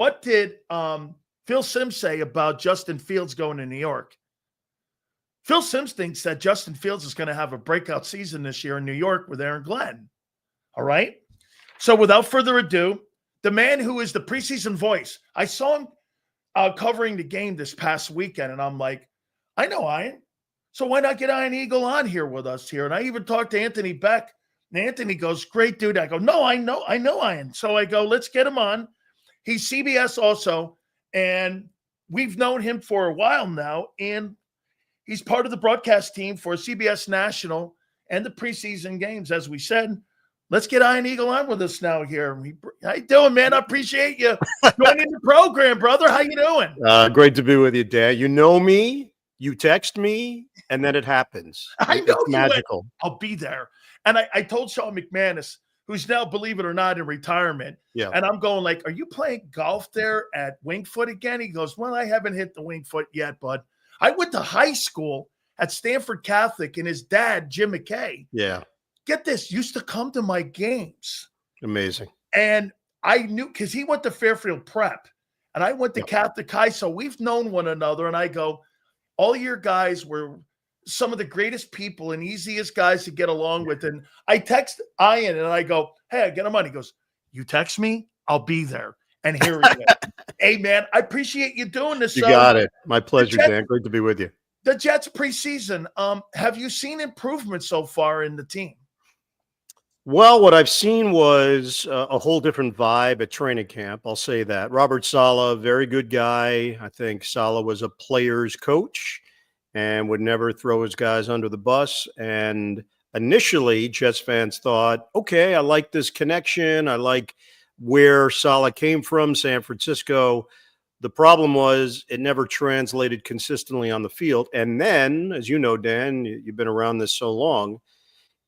what did Phil Simms say about Justin Fields going to New York? Phil Simms thinks that Justin Fields is going to have a breakout season this year in New York with Aaron Glenn. All right? So without further ado, the man who is the preseason voice, I saw him covering the game this past weekend, and I'm like, I know Ian. So why not get Ian Eagle on here with us here? And I even talked to Anthony Beck. And Anthony goes, great dude. I go, no, I know Ian. So I go, let's get him on. He's CBS also, and we've known him for a while now, and he's part of the broadcast team for CBS National and the preseason games, as we said. Let's get Ian Eagle on with us now here. How you doing, man? I appreciate you joining the program, brother. How you doing? Great to be with you, Dan. You know me, you text me, and then it happens. I know it's magical. I'll be there. And I told Sean McManus, who's now, believe it or not, in retirement. Yeah. And I'm going like, are you playing golf there at Winged Foot again? He goes, well, I haven't hit the Winged Foot yet, bud. I went to high school at Stanford Catholic, and his dad, Jim McKay, get this, used to come to my games. Amazing. And I knew, because he went to Fairfield Prep, and I went to Catholic High, so we've known one another. And I go, all your guys were some of the greatest people and easiest guys to get along with. And I text Ian, and I go, hey, I get him on. He goes, you text me? I'll be there. And here he is. Hey, man, I appreciate you doing this. You got it. My pleasure, Dan. Great to be with you. The Jets preseason, have you seen improvement so far in the team? Well, what I've seen was a whole different vibe at training camp. I'll say that. Robert Saleh, very good guy. I think Saleh was a player's coach and would never throw his guys under the bus. And initially, Jets fans thought, okay, I like this connection. I like where Saleh came from, San Francisco. The problem was it never translated consistently on the field. And then, as you know, Dan, you've been around this so long,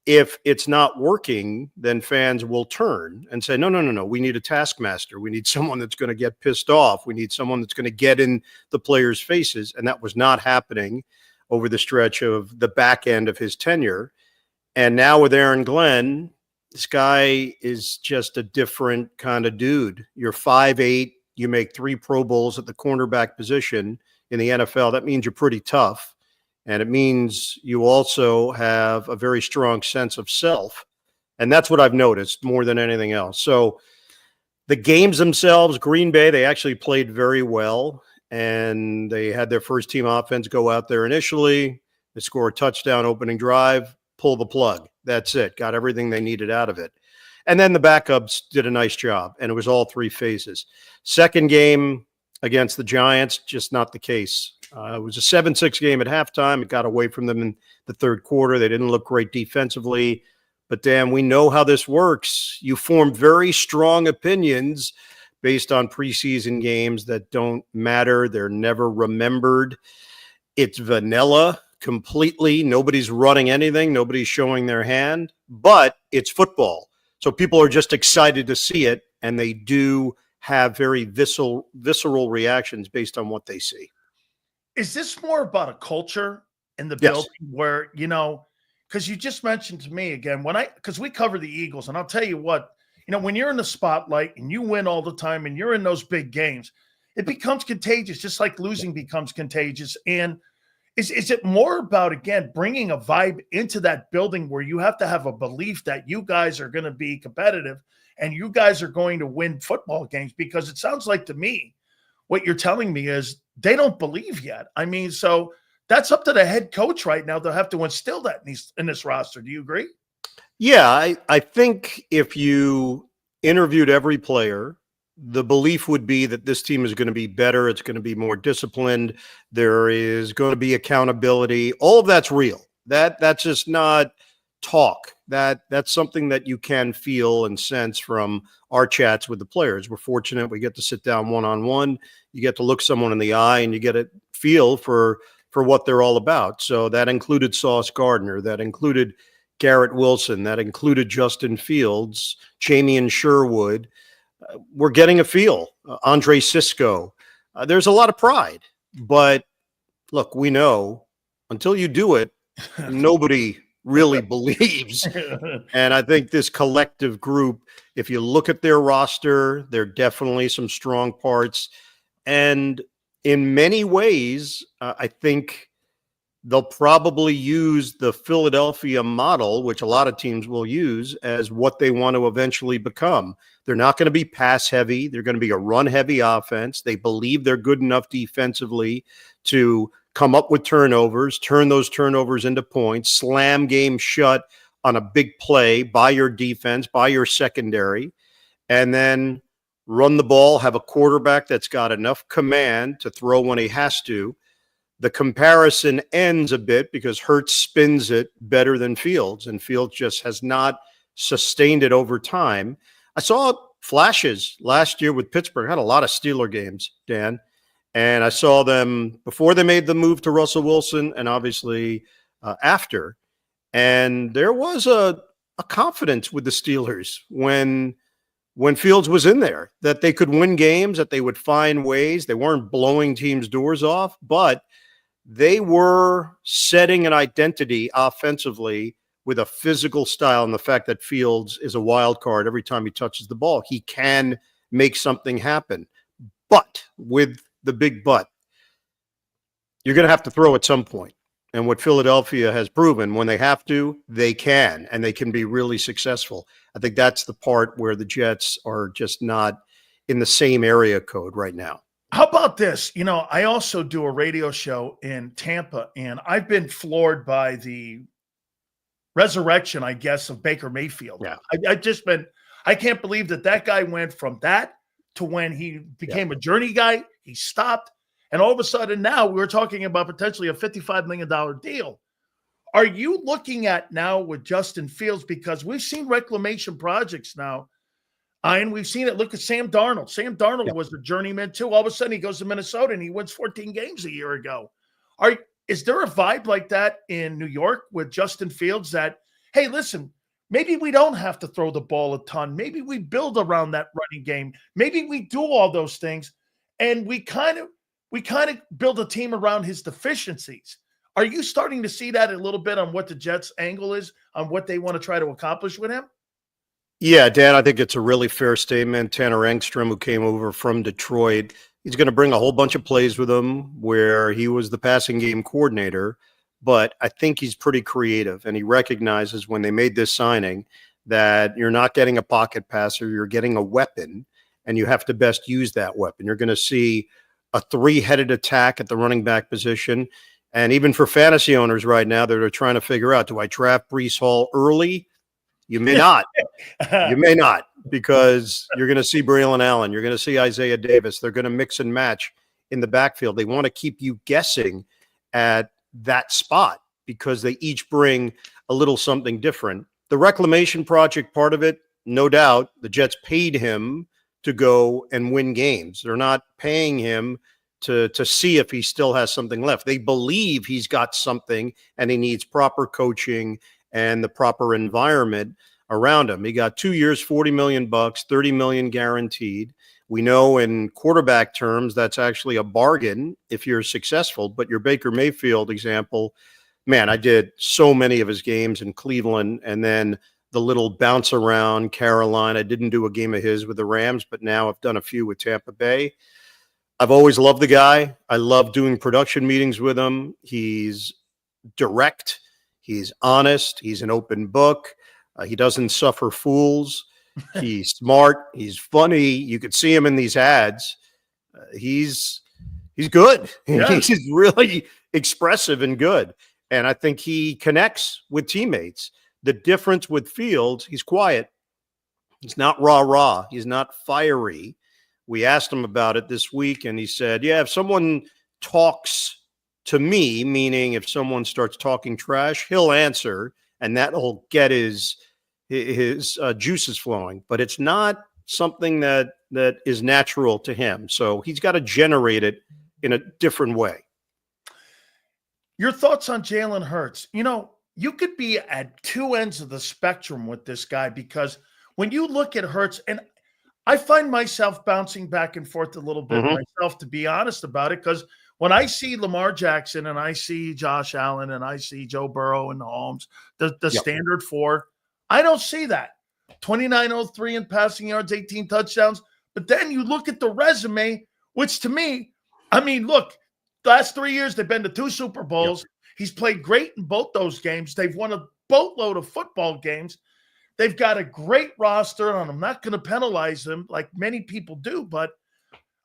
if it's not working, then fans will turn and say, no, we need a taskmaster. We need someone that's going to get pissed off. We need someone that's going to get in the players' faces. And that was not happening over the stretch of the back end of his tenure. And now with Aaron Glenn, this guy is just a different kind of dude. You're 5'8", you make 3 Pro Bowls at the cornerback position in the NFL. That means you're pretty tough. And it means you also have a very strong sense of self. And that's what I've noticed more than anything else. So the games themselves, Green Bay, they actually played very well. And they had their first team offense go out there initially. They score a touchdown opening drive, pull the plug. That's it. Got everything they needed out of it. And then the backups did a nice job. And it was all 3 phases. Second game against the Giants, just not the case. It was a 7-6 game at halftime. It got away from them in the third quarter. They didn't look great defensively. But, Dan, we know how this works. You form very strong opinions based on preseason games that don't matter. They're never remembered. It's vanilla completely. Nobody's running anything. Nobody's showing their hand. But it's football. So people are just excited to see it, and they do have very visceral reactions based on what they see. Is this more about a culture in the building where, because you just mentioned to me again, because we cover the Eagles, and I'll tell you what, when you're in the spotlight and you win all the time and you're in those big games, it becomes contagious, just like losing becomes contagious. And is it more about, again, bringing a vibe into that building where you have to have a belief that you guys are going to be competitive and you guys are going to win football games? Because it sounds like to me, what you're telling me is they don't believe yet. I mean, so that's up to the head coach right now. They'll have to instill that in this roster. Do you agree? Yeah, I think if you interviewed every player, the belief would be that this team is going to be better. It's going to be more disciplined. There is going to be accountability. All of that's real. That's just not talk. That's something that you can feel and sense from our chats with the players. We're fortunate we get to sit down one-on-one. You get to look someone in the eye and you get a feel for what they're all about. So that included Sauce Gardner. That included Garrett Wilson. That included Justin Fields, Jamie Sherwood. We're getting a feel. Andre Sisco. There's a lot of pride. But look, we know until you do it, nobody really believes. And I think this collective group, if you look at their roster, there are definitely some strong parts. And in many ways, I think they'll probably use the Philadelphia model, which a lot of teams will use, as what they want to eventually become. They're not going to be pass heavy. They're going to be a run heavy offense. They believe they're good enough defensively to come up with turnovers, turn those turnovers into points, slam games shut on a big play by your defense, by your secondary, and then run the ball, have a quarterback that's got enough command to throw when he has to. The comparison ends a bit because Hurts spins it better than Fields, and Fields just has not sustained it over time. I saw flashes last year with Pittsburgh. I had a lot of Steeler games, Dan, and I saw them before they made the move to Russell Wilson and obviously after. And there was a confidence with the Steelers when Fields was in there that they could win games, that they would find ways. They weren't blowing teams' doors off, but they were setting an identity offensively with a physical style, and the fact that Fields is a wild card every time he touches the ball. He can make something happen. But with the big but, you're going to have to throw at some point. And what Philadelphia has proven, when they have to, they can, and they can be really successful. I think that's the part where the Jets are just not in the same area code right now. How about this? You know, I also do a radio show in Tampa, and I've been floored by the resurrection, I guess, of Baker Mayfield. Yeah. I can't believe that guy went from that to when he became a journey guy. He stopped. And all of a sudden now we're talking about potentially a $55 million deal. Are you looking at now with Justin Fields? Because we've seen reclamation projects now. And we've seen it. Look at Sam Darnold. Sam Darnold was a journeyman too. All of a sudden he goes to Minnesota and he wins 14 games a year ago. Is there a vibe like that in New York with Justin Fields that, hey, listen, maybe we don't have to throw the ball a ton. Maybe we build around that running game. Maybe we do all those things. And we kind of build a team around his deficiencies. Are you starting to see that a little bit on what the Jets' angle is, on what they want to try to accomplish with him? Yeah, Dan, I think it's a really fair statement. Tanner Engstrom, who came over from Detroit, he's going to bring a whole bunch of plays with him where he was the passing game coordinator, but I think he's pretty creative, and he recognizes when they made this signing that you're not getting a pocket passer, you're getting a weapon, and you have to best use that weapon. You're going to see a three-headed attack at the running back position. And even for fantasy owners right now that are trying to figure out, do I draft Breece Hall early? You may not. You may not, because you're going to see Braylon Allen. You're going to see Isaiah Davis. They're going to mix and match in the backfield. They want to keep you guessing at that spot because they each bring a little something different. The reclamation project part of it, no doubt, the Jets paid him to go and win games. They're not paying him to see if he still has something left. They believe he's got something and he needs proper coaching and the proper environment around him. He got 2 years, $40 million, $30 million guaranteed. We know in quarterback terms, that's actually a bargain if you're successful, but your Baker Mayfield example, man, I did so many of his games in Cleveland, and then the little bounce around Carolina. I didn't do a game of his with the Rams, but now I've done a few with Tampa Bay. I've always loved the guy. I love doing production meetings with him. He's direct. He's honest. He's an open book. He doesn't suffer fools. He's smart. He's funny. You could see him in these ads. He's good. Yeah. He's really expressive and good. And I think he connects with teammates. The difference with Fields, he's quiet. He's not rah-rah. He's not fiery. We asked him about it this week, and he said, yeah, if someone talks to me, meaning if someone starts talking trash, he'll answer, and that'll get his juices flowing. But it's not something that is natural to him. So he's got to generate it in a different way. Your thoughts on Jalen Hurts? You know, you could be at two ends of the spectrum with this guy, because when you look at Hurts, and I find myself bouncing back and forth a little bit myself, to be honest about it, because When I see Lamar Jackson and I see Josh Allen and I see Joe Burrow and Mahomes, the standard 4, I don't see that. 2903 in passing yards, 18 touchdowns. But then you look at the resume, which to me, I mean, look, the last 3 years they've been to 2 Super Bowls. Yep. He's played great in both those games. They've won a boatload of football games. They've got a great roster, and I'm not going to penalize them like many people do. But,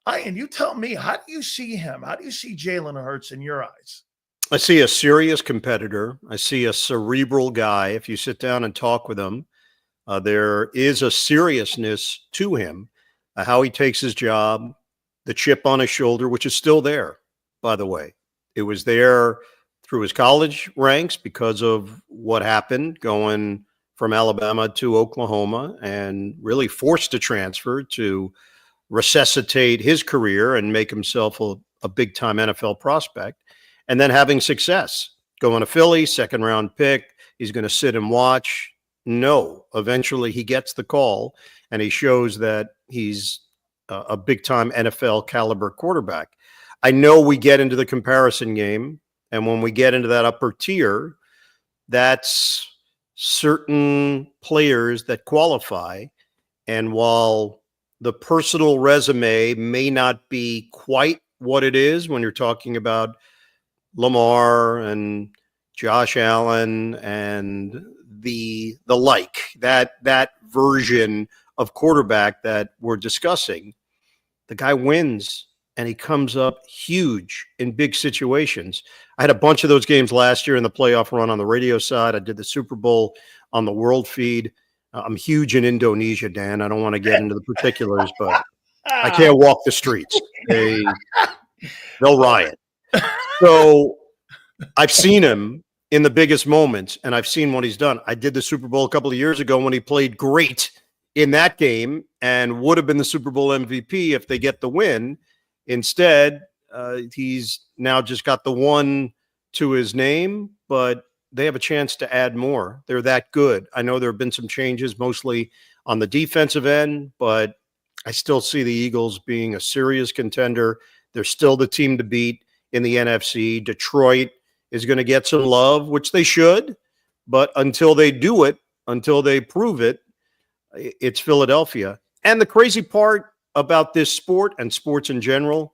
Ian, you tell me, how do you see him? How do you see Jalen Hurts in your eyes? I see a serious competitor. I see a cerebral guy. If you sit down and talk with him, there is a seriousness to him, how he takes his job, the chip on his shoulder, which is still there, by the way. It was there through his college ranks because of what happened going from Alabama to Oklahoma and really forced to transfer to resuscitate his career and make himself a big-time NFL prospect. And then having success, going to Philly, second-round pick, he's going to sit and watch. No, eventually he gets the call, and he shows that he's a big-time NFL caliber quarterback. I know we get into the comparison game, and when we get into that upper tier, that's certain players that qualify. And while the personal resume may not be quite what it is when you're talking about Lamar and Josh Allen and the like, that version of quarterback that we're discussing, the guy wins and he comes up huge in big situations. I had a bunch of those games last year in the playoff run on the radio side. I did the Super Bowl on the world feed. I'm huge in Indonesia, Dan. I don't want to get into the particulars, but I can't walk the streets. They'll riot. So I've seen him in the biggest moments, and I've seen what he's done. I did the Super Bowl a couple of years ago when he played great in that game and would have been the Super Bowl MVP if they get the win. Instead, he's now just got the one to his name, but they have a chance to add more. They're that good. I know there have been some changes, mostly on the defensive end, but I still see the Eagles being a serious contender. They're still the team to beat in the NFC. Detroit is going to get some love, which they should, but until they do it, until they prove it, it's Philadelphia. And the crazy part about this sport and sports in general,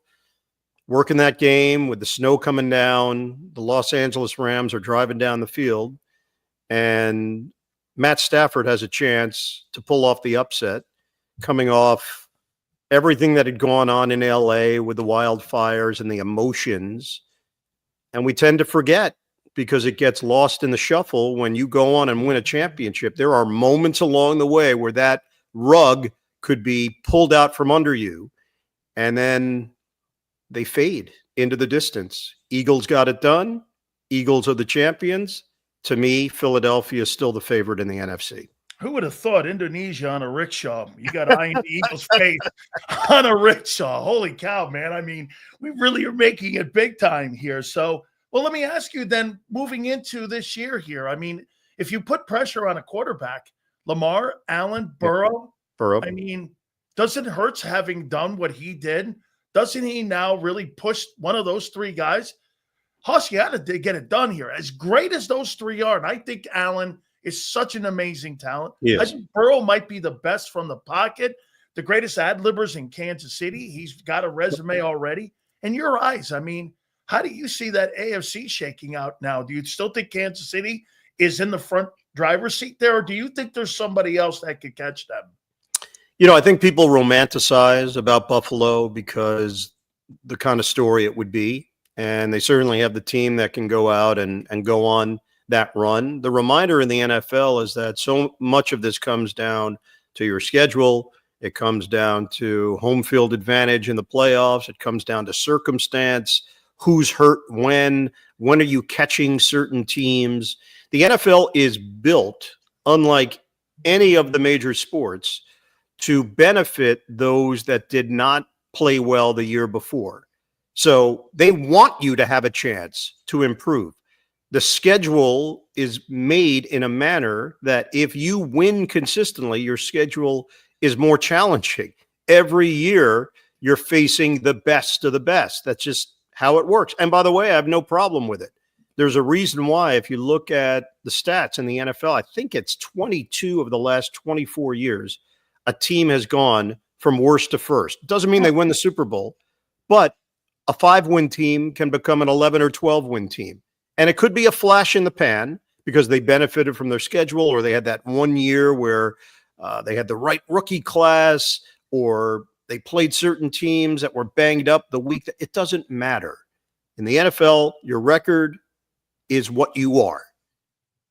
working that game with the snow coming down, the Los Angeles Rams are driving down the field, and Matt Stafford has a chance to pull off the upset, coming off everything that had gone on in LA with the wildfires and the emotions. And we tend to forget because it gets lost in the shuffle when you go on and win a championship. There are moments along the way where that rug could be pulled out from under you, and then they fade into the distance. Eagles got it done. Eagles are the champions. To me, Philadelphia is still the favorite in the NFC. Who would have thought Indonesia on a rickshaw? You got eyeing the Eagles' face on a rickshaw. Holy cow, man. I mean, we really are making it big time here. So, well, let me ask you then, moving into this year here, I mean, if you put pressure on a quarterback, Lamar, Allen, Burrow, I mean, doesn't Hurts, having done what he did, doesn't he now really push one of those 3 guys? Huss, you got to get it done here. As great as those 3 are, and I think Allen is such an amazing talent. Yes. I think Burrow might be the best from the pocket, the greatest ad-libbers in Kansas City. He's got a resume already. In your eyes, I mean, how do you see that AFC shaking out now? Do you still think Kansas City is in the front driver's seat there, or do you think there's somebody else that could catch them? You know, I think people romanticize about Buffalo because the kind of story it would be, and they certainly have the team that can go out and go on that run. The reminder in the NFL is that so much of this comes down to your schedule. It comes down to home field advantage in the playoffs. It comes down to circumstance, who's hurt when are you catching certain teams. The NFL is built, unlike any of the major sports, to benefit those that did not play well the year before. So they want you to have a chance to improve. The schedule is made in a manner that if you win consistently, your schedule is more challenging. Every year, you're facing the best of the best. That's just how it works. And by the way, I have no problem with it. There's a reason why, if you look at the stats in the NFL, I think it's 22 of the last 24 years, a team has gone from worst to first. Doesn't mean they win the Super Bowl, but a 5-win team can become an 11 or 12-win team. And it could be a flash in the pan because they benefited from their schedule, or they had that 1 year where they had the right rookie class, or they played certain teams that were banged up the week. It doesn't matter. In the NFL, your record is what you are.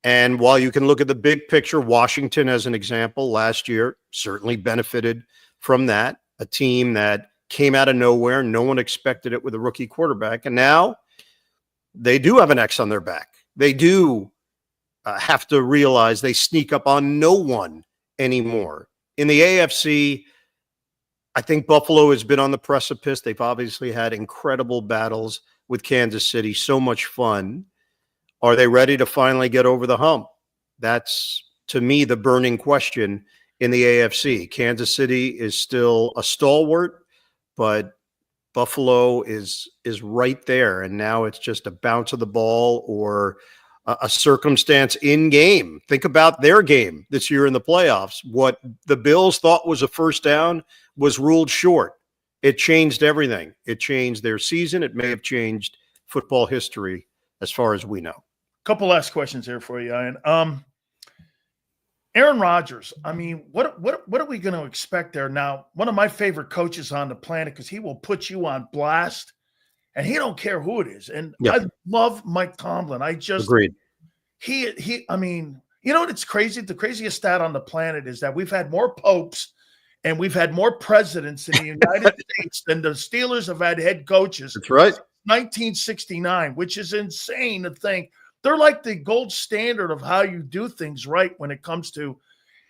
And while you can look at the big picture, Washington, as an example, last year certainly benefited from that. A team that came out of nowhere. No one expected it with a rookie quarterback. And now they do have an X on their back. They do have to realize they sneak up on no one anymore. In the AFC, I think Buffalo has been on the precipice. They've obviously had incredible battles with Kansas City. So much fun. Are they ready to finally get over the hump? That's, to me, the burning question in the AFC. Kansas City is still a stalwart, but Buffalo is right there. And now it's just a bounce of the ball or a circumstance in game. Think about their game this year in the playoffs. What the Bills thought was a first down was ruled short. It changed everything. It changed their season. It may have changed football history as far as we know. Couple last questions here for you, Ian. Aaron Rodgers. I mean, what are we going to expect there? Now, one of my favorite coaches on the planet, because he will put you on blast, and he don't care who it is. And I love Mike Tomlin. I just agreed. I mean, you know what? It's crazy. The craziest stat on the planet is that we've had more popes and we've had more presidents in the United States than the Steelers have had head coaches. That's right. 1969, which is insane to think. They're like the gold standard of how you do things right when it comes to,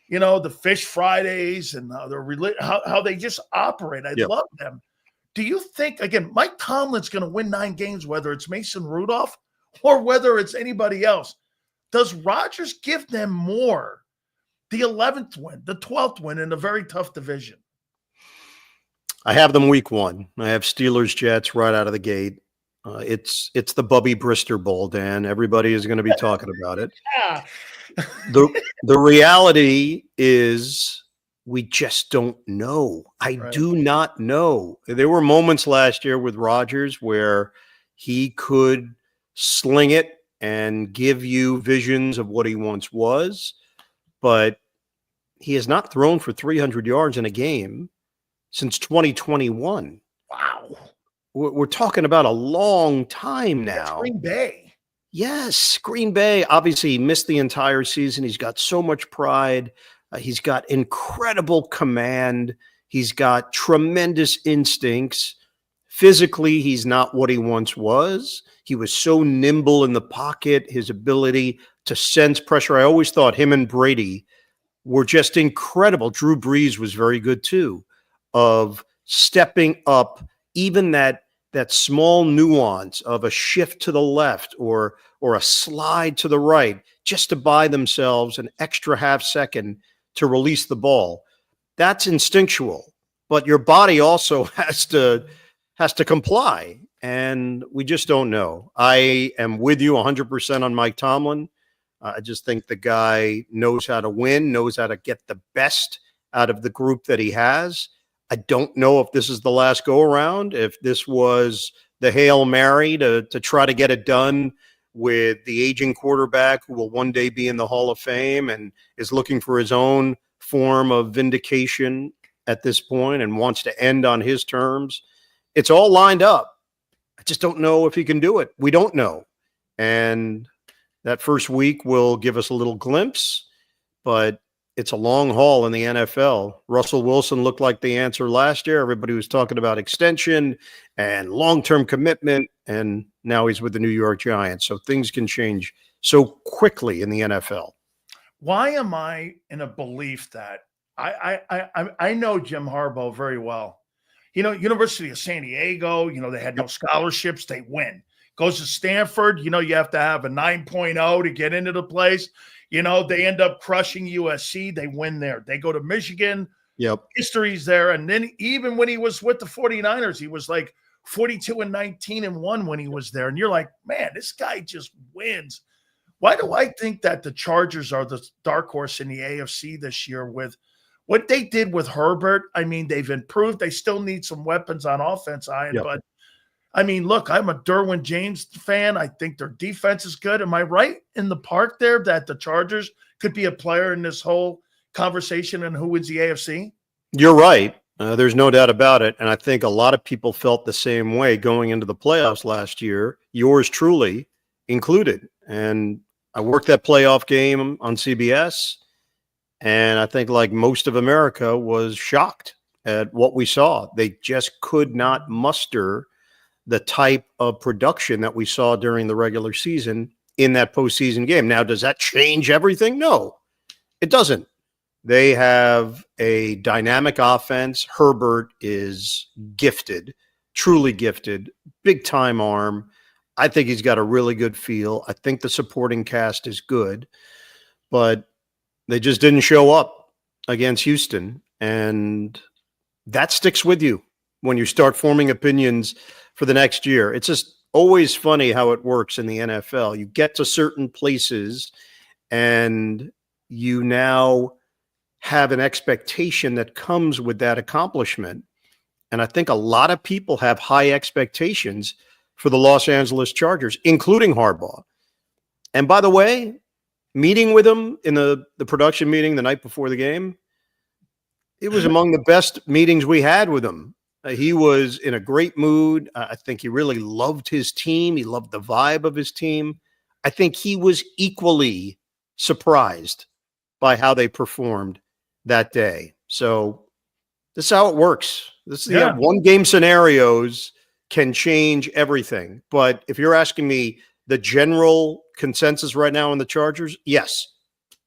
you know, the Fish Fridays and how they just operate. I love them. Do you think, again, Mike Tomlin's going to win 9 games, whether it's Mason Rudolph or whether it's anybody else? Does Rodgers give them more? The 11th win, the 12th win in a very tough division. I have them week 1. I have Steelers Jets right out of the gate. It's the Bubby Brister Bowl, Dan. Everybody is going to be talking about it. Yeah. The reality is we just don't know. I do not know. There were moments last year with Rodgers where he could sling it and give you visions of what he once was, but he has not thrown for 300 yards in a game since 2021. Wow. We're talking about a long time now. That's Green Bay. Yes, Green Bay. Obviously, he missed the entire season. He's got so much pride. He's got incredible command. He's got tremendous instincts. Physically, he's not what he once was. He was so nimble in the pocket, his ability to sense pressure. I always thought him and Brady were just incredible. Drew Brees was very good too, of stepping up, even that small nuance of a shift to the left or a slide to the right, just to buy themselves an extra half second to release the ball. That's instinctual, but your body also has to comply, and we just don't know. I am with you 100% on Mike Tomlin. I just think the guy knows how to win, knows how to get the best out of the group that he has. I don't know if this is the last go around, if this was the Hail Mary to try to get it done with the aging quarterback who will one day be in the Hall of Fame and is looking for his own form of vindication at this point and wants to end on his terms. It's all lined up. I just don't know if he can do it. We don't know. And that first week will give us a little glimpse, but it's a long haul in the NFL. Russell Wilson looked like the answer last year. Everybody was talking about extension and long-term commitment, and now he's with the New York Giants. So things can change so quickly in the NFL. Why am I in a belief that I know Jim Harbaugh very well? You know, University of San Diego, you know, they had no scholarships. They win. Goes to Stanford, you know, you have to have a 9.0 to get into the place. You know, they end up crushing USC. They win there. They go to Michigan. Yep. History's there. And then even when he was with the 49ers, he was like 42-19-1 when he was there. And you're like, man, this guy just wins. Why do I think that the Chargers are the dark horse in the AFC this year with what they did with Herbert? I mean, they've improved. They still need some weapons on offense, Ian, Yep. but I mean, look, I'm a Derwin James fan. I think their defense is good. Am I right in the park there that the Chargers could be a player in this whole conversation and who wins the AFC? You're right. There's no doubt about it. And I think a lot of people felt the same way going into the playoffs last year, yours truly included. And I worked that playoff game on CBS. And I think, like most of America, was shocked at what we saw. They just could not muster the type of production that we saw during the regular season in that postseason game. Now, does that change everything? No, it doesn't. They have a dynamic offense. Herbert is gifted, truly gifted, big time arm. I think he's got a really good feel. I think the supporting cast is good, but they just didn't show up against Houston. And that sticks with you when you start forming opinions for the next year. It's just always funny how it works in the NFL. You get to certain places and you now have an expectation that comes with that accomplishment. And I think a lot of people have high expectations for the Los Angeles Chargers, including Harbaugh. And by the way, meeting with him in the production meeting the night before the game, it was among the best meetings we had with him. He was in a great mood. I think he really loved his team. He loved the vibe of his team. I think he was equally surprised by how they performed that day. So this is how it works. This is one-game scenarios can change everything. But if you're asking me the general consensus right now on the Chargers, yes,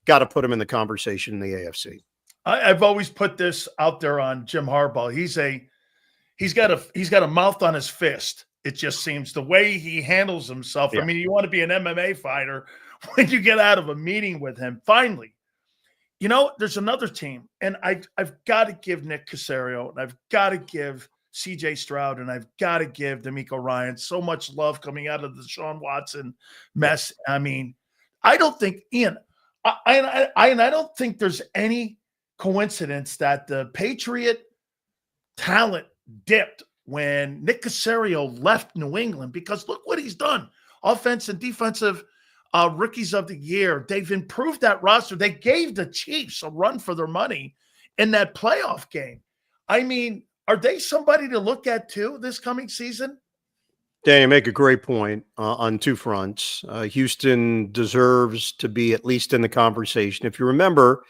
got to put them in the conversation in the AFC. I've always put this out there on Jim Harbaugh. He's got a mouth on his fist. It just seems the way he handles himself. Yeah. I mean, you want to be an MMA fighter when you get out of a meeting with him. Finally, you know, there's another team, and I've got to give Nick Caserio, and I've got to give CJ Stroud, and I've got to give D'Amico Ryan so much love coming out of the Deshaun Watson mess. I mean, I don't think, Ian, I don't think there's any coincidence that the Patriot talent dipped when Nick Caserio left New England, because look what he's done. Offense and defensive rookies of the year. They've improved that roster. They gave the Chiefs a run for their money in that playoff game. I mean, are they somebody to look at too this coming season? Dan, you make a great point on two fronts. Houston deserves to be at least in the conversation. If you remember,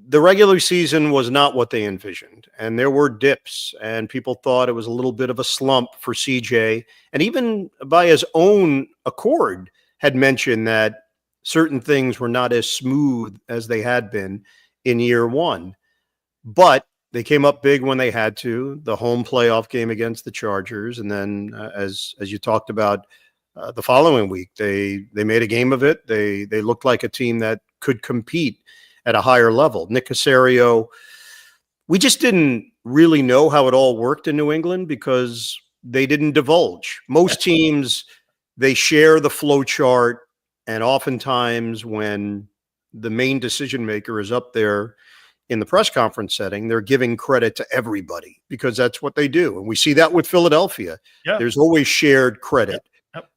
the regular season was not what they envisioned, and there were dips, and people thought it was a little bit of a slump for CJ, and even by his own accord had mentioned that certain things were not as smooth as they had been in year one. But they came up big when they had to, the home playoff game against the Chargers, and then as you talked about the following week, they made a game of it. They looked like a team that could compete at a higher level. Nick Caserio, we just didn't really know how it all worked in New England because they didn't divulge. Most teams, they share the flow chart, and oftentimes when the main decision maker is up there in the press conference setting, they're giving credit to everybody because that's what they do. And we see that with Philadelphia. Yeah. There's always shared credit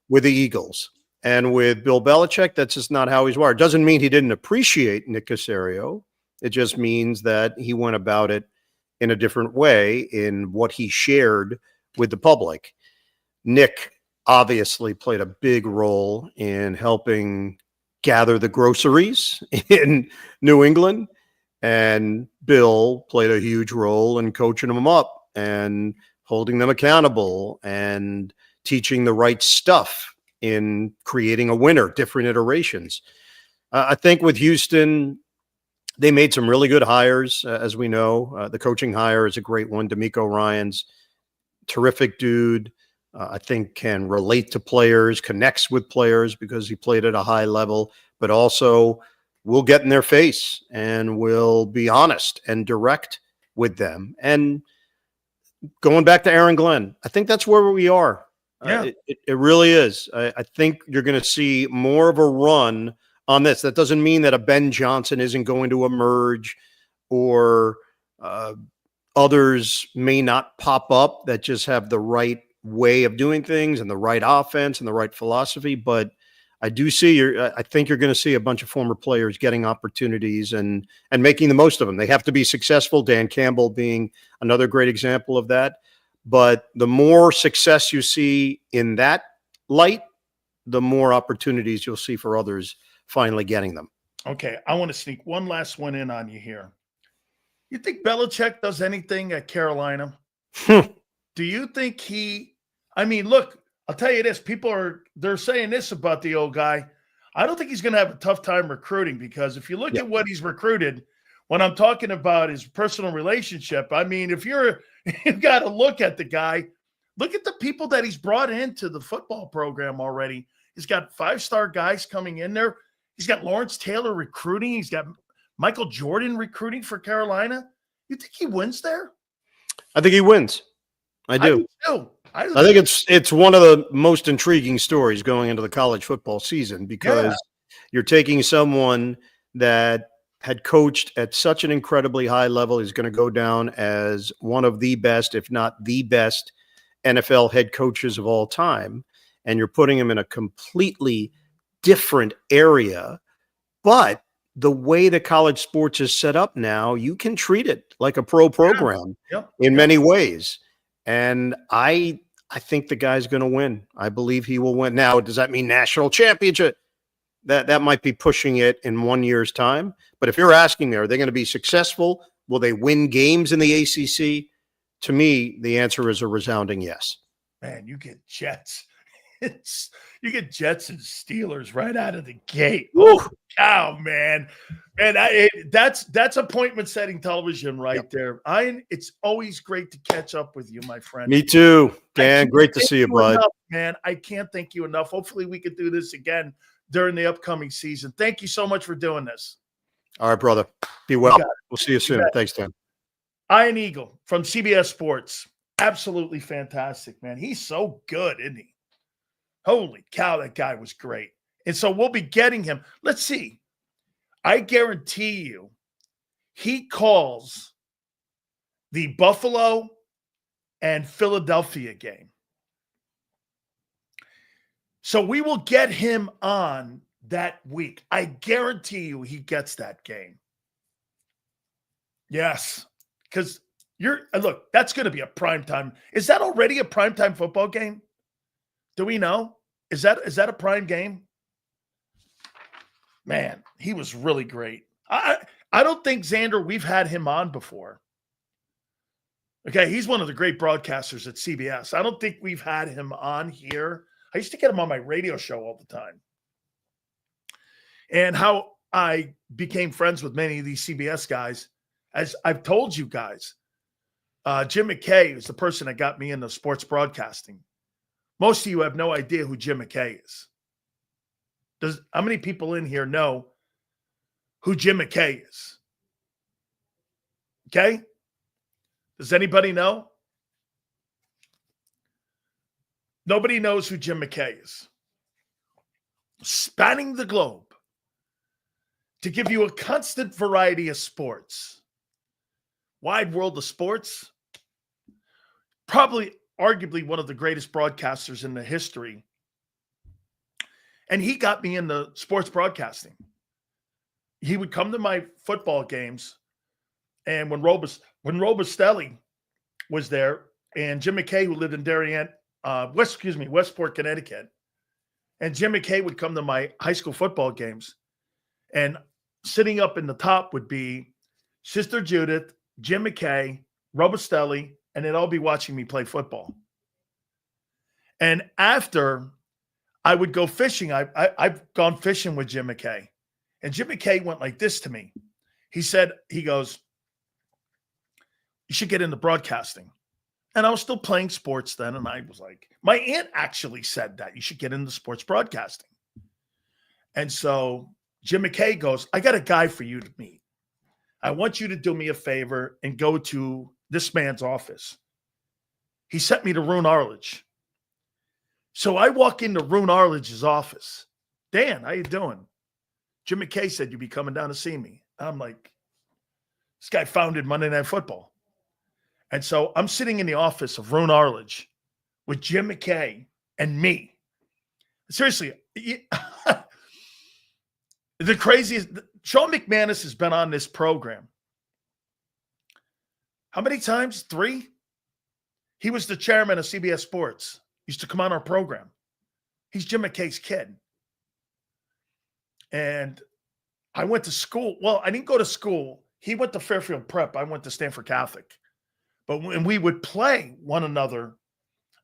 with the Eagles. And with Bill Belichick, that's just not how he's wired. Doesn't mean he didn't appreciate Nick Caserio. It just means that he went about it in a different way in what he shared with the public. Nick obviously played a big role in helping gather the groceries in New England. And Bill played a huge role in coaching them up and holding them accountable and teaching the right stuff in creating a winner, different iterations. I think with Houston, they made some really good hires, as we know. The coaching hire is a great one. D'Amico Ryan's terrific dude. I think can relate to players, connects with players because he played at a high level, but also will get in their face and will be honest and direct with them. And going back to Aaron Glenn, I think that's where we are. Yeah. It really is. I think you're going to see more of a run on this. That doesn't mean that a Ben Johnson isn't going to emerge, or others may not pop up that just have the right way of doing things and the right offense and the right philosophy. But I do see I think you're going to see a bunch of former players getting opportunities and making the most of them. They have to be successful. Dan Campbell being another great example of that. But the more success you see in that light, the more opportunities you'll see for others finally getting them. Okay, I want to sneak one last one in on you here. You think Belichick does anything at Carolina? Do you think look, I'll tell you this. They're saying this about the old guy. I don't think he's going to have a tough time recruiting, because if you look at what he's recruited, when I'm talking about his personal relationship, I mean, if you've got to look at the guy, look at the people that he's brought into the football program already. He's got 5-star guys coming in there. He's got Lawrence Taylor recruiting. He's got Michael Jordan recruiting for Carolina. You think he wins there? I think he wins. I do. I think it's one of the most intriguing stories going into the college football season, because you're taking someone that had coached at such an incredibly high level. He's going to go down as one of the best, if not the best, NFL head coaches of all time. And you're putting him in a completely different area. But the way the college sports is set up now, you can treat it like a pro program in many ways. And I think the guy's going to win. I believe he will win. Now, does that mean national championship? That might be pushing it in 1 year's time. But if you're asking me, are they going to be successful? Will they win games in the ACC? To me, the answer is a resounding yes. Man, you get Jets. You get Jets and Steelers right out of the gate. Oh, cow, man. And that's appointment setting television right there. It's always great to catch up with you, my friend. Me too, Dan. Great to see you, bud. Man, I can't thank you enough. Hopefully we could do this again during the upcoming season. Thank you so much for doing this. All right, brother. Be well. We'll see you soon. Thanks, Dan. Ian Eagle from CBS Sports. Absolutely fantastic, man. He's so good, isn't he? Holy cow, that guy was great. And so we'll be getting him. Let's see. I guarantee you he calls the Buffalo and Philadelphia game. So we will get him on that week. I guarantee you he gets that game. Yes. Because look, that's going to be a primetime. Is that already a primetime football game? Do we know? Is that a prime game? Man, he was really great. I don't think, Xander, we've had him on before. Okay, he's one of the great broadcasters at CBS. I don't think we've had him on here. I used to get him on my radio show all the time. And how I became friends with many of these CBS guys, as I've told you guys, Jim McKay is the person that got me into sports broadcasting. Most of you have no idea who Jim McKay is. How many people in here know who Jim McKay is? Okay? Does anybody know? Nobody knows who Jim McKay is. Spanning the globe to give you a constant variety of sports. Wide world of sports. Probably, arguably, one of the greatest broadcasters in the history. And he got me into sports broadcasting. He would come to my football games, and when Robustelli was there, and Jim McKay, who lived in Westport, Connecticut, and Jim McKay would come to my high school football games, and sitting up in the top would be Sister Judith, Jim McKay, Robustelli, and they'd all be watching me play football. And after I would go fishing, I've gone fishing with Jim McKay. And Jim McKay went like this to me. He goes, you should get into broadcasting. And I was still playing sports then. And I was like, my aunt actually said that you should get into sports broadcasting. And so Jim McKay goes, I got a guy for you to meet. I want you to do me a favor and go to this man's office. he sent me to Roone Arledge. So I walk into Roone Arledge's office. Dan, how you doing? Jim McKay said you'd be coming down to see me. I'm like, this guy founded Monday Night Football. And so I'm sitting in the office of Roone Arledge with Jim McKay and me. Seriously, the craziest, Sean McManus has been on this program. How many times? 3? He was the chairman of CBS Sports. Used to come on our program. He's Jim McKay's kid. And I went to school. Well, I didn't go to school. He went to Fairfield Prep. I went to Stanford Catholic. But when we would play one another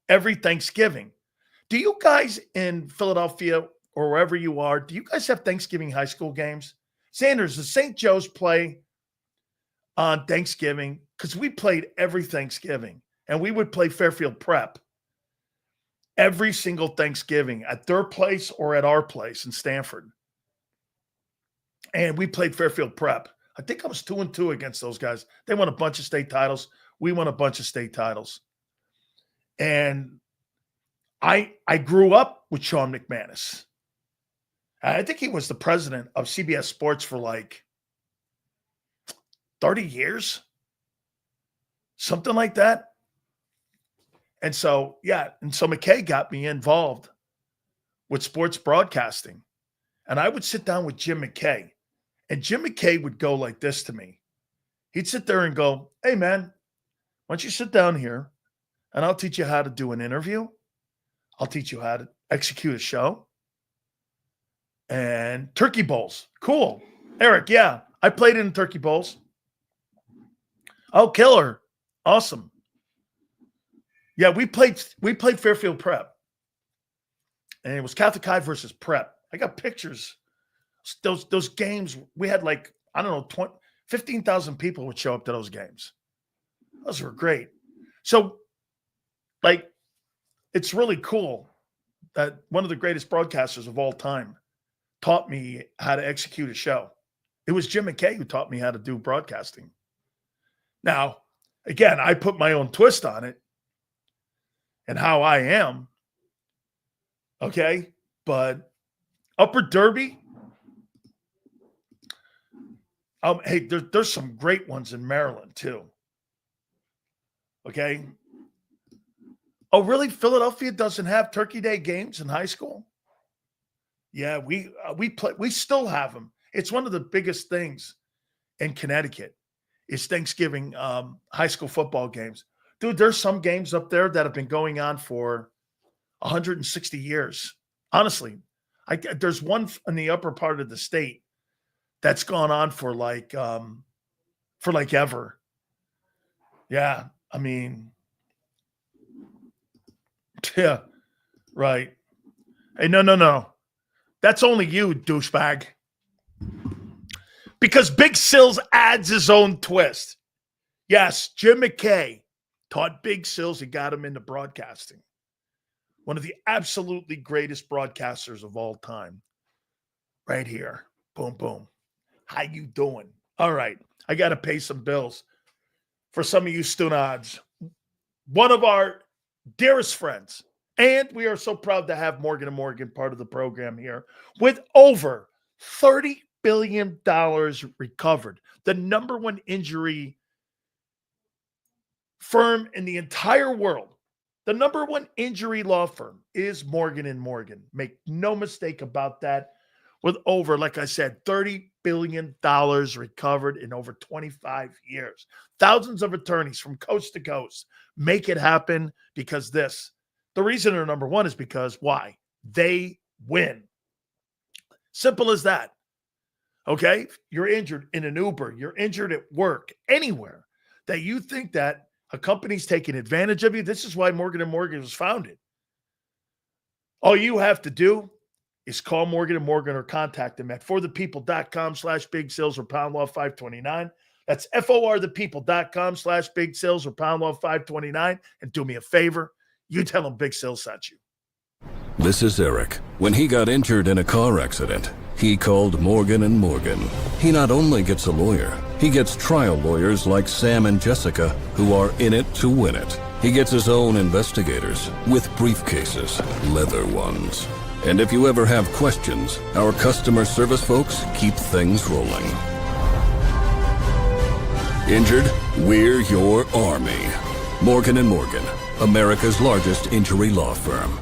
every Thanksgiving. Do you guys in Philadelphia or wherever you are, do you guys have Thanksgiving high school games? Sanders, does St. Joe's play on Thanksgiving? Because we played every Thanksgiving. And we would play Fairfield Prep every single Thanksgiving at their place or at our place in Stanford. And we played Fairfield Prep. I think I was 2-2 against those guys. They won a bunch of state titles. We won a bunch of state titles. And I grew up with Sean McManus. I think he was the president of CBS Sports for like 30 years. Something like that. And so, so McKay got me involved with sports broadcasting. And I would sit down with Jim McKay. And Jim McKay would go like this to me. He'd sit there and go, hey, man, why don't you sit down here and I'll teach you how to do an interview. I'll teach you how to execute a show. And turkey bowls. Cool. Eric, yeah, I played in turkey bowls. Oh, killer. Awesome. Yeah, we played Fairfield Prep. And it was Catholic High versus Prep. I got pictures. Those games, we had like, I don't know, 15,000 people would show up to those games. Those were great. So, like, it's really cool that one of the greatest broadcasters of all time taught me how to execute a show. It was Jim McKay who taught me how to do broadcasting. Now, again, I put my own twist on it and how I am. Okay? But Upper Derby, hey, there's some great ones in Maryland too. Okay? Oh, really? Philadelphia doesn't have Turkey Day games in high school? Yeah, we still have them. It's one of the biggest things in Connecticut is Thanksgiving high school football games. Dude, there's some games up there that have been going on for 160 years. Honestly, there's one in the upper part of the state that's gone on for like ever. Yeah, I mean, yeah, right. Hey, no. That's only you, douchebag. Because Big Sills adds his own twist. Yes, Jim McKay taught Big Sills. He got him into broadcasting. One of the absolutely greatest broadcasters of all time. Right here. Boom, boom. How you doing? All right. I got to pay some bills. For some of you Stunads, one of our dearest friends, and we are so proud to have Morgan and Morgan part of the program here, with over $30 billion recovered. The number one injury firm in the entire world. The number one injury law firm is Morgan and Morgan. Make no mistake about that. With over, like I said, $30 billion recovered in over 25 years. Thousands of attorneys from coast to coast make it happen because the reason they're number one is because why? They win. Simple as that. Okay? You're injured in an Uber. You're injured at work, anywhere that you think that a company's taking advantage of you. This is why Morgan & Morgan was founded. All you have to do is call Morgan & Morgan or contact them at forthepeople.com/big sales or pound law 529. That's forthepeople.com/big sales or pound law 529. And do me a favor, you tell them Big Sales sent you. This is Eric. When he got injured in a car accident, he called Morgan & Morgan. He not only gets a lawyer, he gets trial lawyers like Sam and Jessica who are in it to win it. He gets his own investigators with briefcases, leather ones. And if you ever have questions, our customer service folks keep things rolling. Injured? We're your army. Morgan and Morgan, America's largest injury law firm.